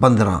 15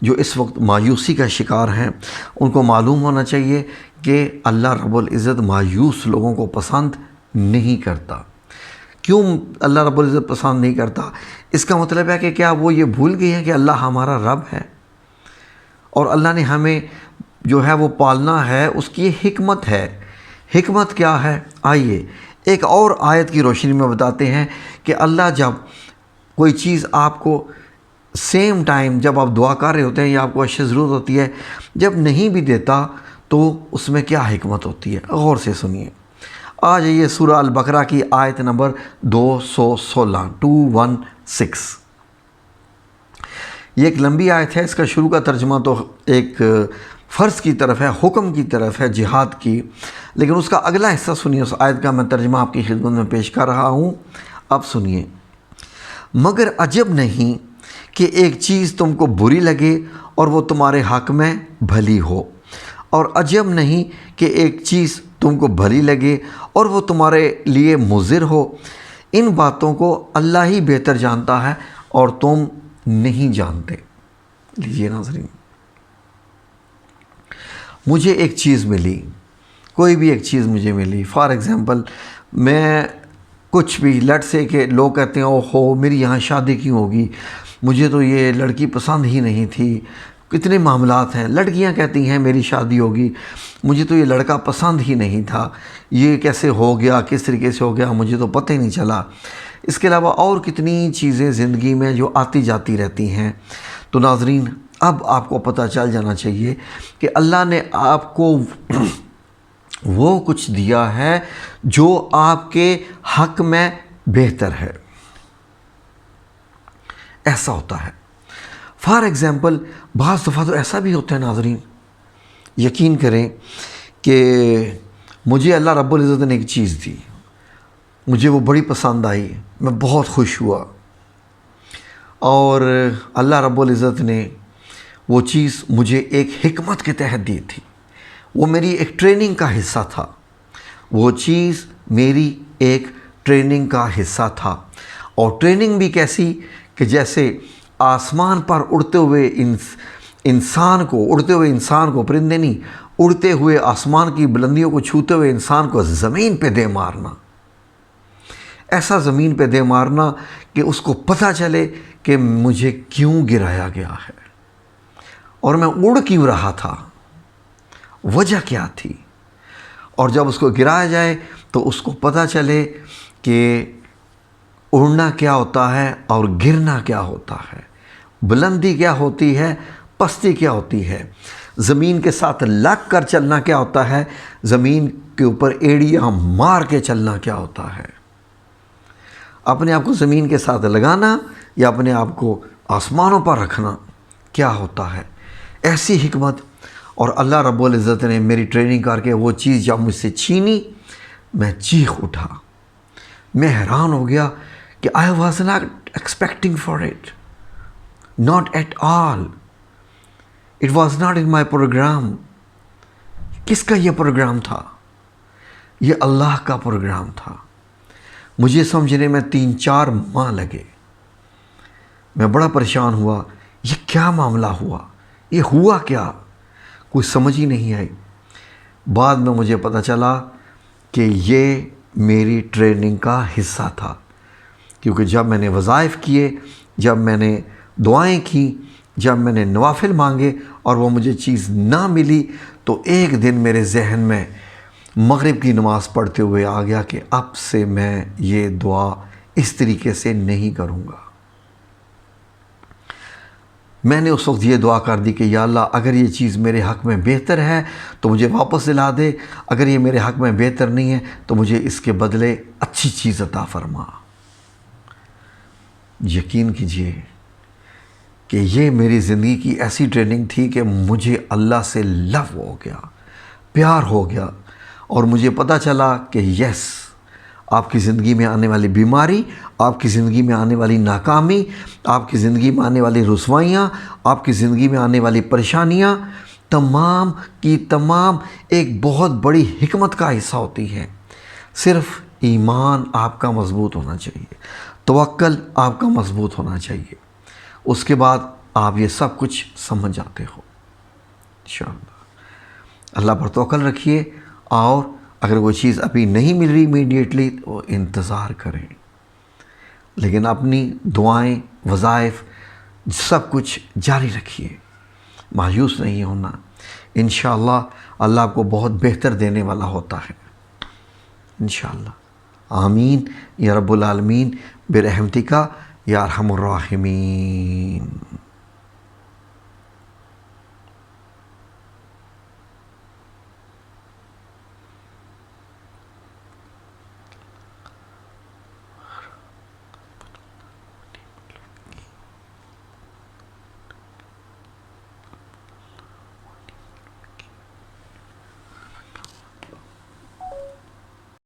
جو اس وقت مایوسی کا شکار ہیں، ان کو معلوم ہونا چاہیے کہ اللہ رب العزت مایوس لوگوں کو پسند نہیں کرتا۔ کیوں اللہ رب العزت پسند نہیں کرتا؟ اس کا مطلب ہے کہ کیا وہ یہ بھول گئی ہیں کہ اللہ ہمارا رب ہے اور اللہ نے ہمیں جو ہے وہ پالنا ہے، اس کی حکمت ہے۔ حکمت کیا ہے؟ آئیے ایک اور آیت کی روشنی میں بتاتے ہیں کہ اللہ جب کوئی چیز آپ کو سیم ٹائم جب آپ دعا کر رہے ہوتے ہیں یا آپ کو اشیاء ضرورت ہوتی ہے، جب نہیں بھی دیتا تو اس میں کیا حکمت ہوتی ہے؟ غور سے سنیے۔ آ جائیے سورہ البقرہ کی آیت نمبر 216 216۔ یہ ایک لمبی آیت ہے، اس کا شروع کا ترجمہ تو ایک فرض کی طرف ہے، حکم کی طرف ہے، جہاد کی، لیکن اس کا اگلا حصہ سنیے۔ اس آیت کا میں ترجمہ آپ کی خدمت میں پیش کر رہا ہوں، اب سنیے۔ مگر عجب نہیں کہ ایک چیز تم کو بری لگے اور وہ تمہارے حق میں بھلی ہو، اور عجب نہیں کہ ایک چیز تم کو بھلی لگے اور وہ تمہارے لیے مضر ہو۔ ان باتوں کو اللہ ہی بہتر جانتا ہے اور تم نہیں جانتے۔ لیجیے ناظرین، مجھے ایک چیز ملی، کوئی بھی ایک چیز مجھے ملی، فار ایگزامپل میں کچھ بھی لیٹ سے کہ لوگ کہتے ہیں اوہو میری یہاں شادی کیوں ہوگی، مجھے تو یہ لڑکی پسند ہی نہیں تھی۔ کتنے معاملات ہیں، لڑکیاں کہتی ہیں میری شادی ہوگی، مجھے تو یہ لڑکا پسند ہی نہیں تھا، یہ کیسے ہو گیا، کس طریقے سے ہو گیا، مجھے تو پتہ ہی نہیں چلا۔ اس کے علاوہ اور کتنی چیزیں زندگی میں جو آتی جاتی رہتی ہیں۔ تو ناظرین، اب آپ کو پتہ چل جانا چاہیے کہ اللہ نے آپ کو وہ کچھ دیا ہے جو آپ کے حق میں بہتر ہے۔ ایسا ہوتا ہے، فار ایگزامپل بعض دفعہ تو ایسا بھی ہوتا ہے ناظرین، یقین کریں کہ مجھے اللہ رب العزت نے ایک چیز دی، مجھے وہ بڑی پسند آئی، میں بہت خوش ہوا، اور اللہ رب العزت نے وہ چیز مجھے ایک حکمت کے تحت دی تھی، وہ میری ایک ٹریننگ کا حصہ تھا، وہ چیز میری ایک ٹریننگ کا حصہ تھا۔ اور ٹریننگ بھی کیسی کہ جیسے آسمان پر اڑتے ہوئے انسان کو پرندے نہیں، اڑتے ہوئے آسمان کی بلندیوں کو چھوتے ہوئے انسان کو زمین پہ دے مارنا، ایسا زمین پہ دے مارنا کہ اس کو پتہ چلے کہ مجھے کیوں گرایا گیا ہے اور میں اڑ کیوں رہا تھا، وجہ کیا تھی، اور جب اس کو گرایا جائے تو اس کو پتہ چلے کہ اڑنا کیا ہوتا ہے اور گرنا کیا ہوتا ہے، بلندی کیا ہوتی ہے، پستی کیا ہوتی ہے، زمین کے ساتھ لگ کر چلنا کیا ہوتا ہے، زمین کے اوپر ایڑیاں مار کے چلنا کیا ہوتا ہے، اپنے آپ کو زمین کے ساتھ لگانا یا اپنے آپ کو آسمانوں پر رکھنا کیا ہوتا ہے۔ ایسی حکمت، اور اللہ رب العزت نے میری ٹریننگ کر کے وہ چیز جب مجھ سے چھینی، میں چیخ اٹھا، میں حیران ہو گیا کہ I was not expecting for it, not at all, it was not in my program۔ کس کا یہ پروگرام تھا؟ یہ اللہ کا پروگرام تھا۔ مجھے سمجھنے میں 3-4 ماہ لگے، میں بڑا پریشان ہوا، یہ کیا معاملہ ہوا، یہ ہوا کیا، کوئی سمجھ ہی نہیں آئی۔ بعد میں مجھے پتہ چلا کہ یہ میری ٹریننگ کا حصہ تھا، کیونکہ جب میں نے وظائف کیے، جب میں نے دعائیں کی، جب میں نے نوافل مانگے اور وہ مجھے چیز نہ ملی، تو ایک دن میرے ذہن میں مغرب کی نماز پڑھتے ہوئے آ گیا کہ اب سے میں یہ دعا اس طریقے سے نہیں کروں گا۔ میں نے اس وقت یہ دعا کر دی کہ یا اللہ اگر یہ چیز میرے حق میں بہتر ہے تو مجھے واپس دلا دے، اگر یہ میرے حق میں بہتر نہیں ہے تو مجھے اس کے بدلے اچھی چیز عطا فرما۔ یقین کیجئے کہ یہ میری زندگی کی ایسی ٹریننگ تھی کہ مجھے اللہ سے لو ہو گیا، پیار ہو گیا، اور مجھے پتہ چلا کہ یس، آپ کی زندگی میں آنے والی بیماری، آپ کی زندگی میں آنے والی ناکامی، آپ کی زندگی میں آنے والی رسوائیاں، آپ کی زندگی میں آنے والی پریشانیاں، تمام کی تمام ایک بہت بڑی حکمت کا حصہ ہوتی ہیں۔ صرف ایمان آپ کا مضبوط ہونا چاہیے، توکل آپ کا مضبوط ہونا چاہیے، اس کے بعد آپ یہ سب کچھ سمجھ جاتے ہو انشاءاللہ۔ اللہ پر توکل رکھیے، اور اگر وہ چیز ابھی نہیں مل رہی امیڈیٹلی تو انتظار کریں، لیکن اپنی دعائیں، وظائف سب کچھ جاری رکھیے، مایوس نہیں ہونا۔ انشاءاللہ اللہ آپ کو بہت بہتر دینے والا ہوتا ہے انشاءاللہ۔ آمین یا رب العالمین برحمتک یا ارحم الراحمین۔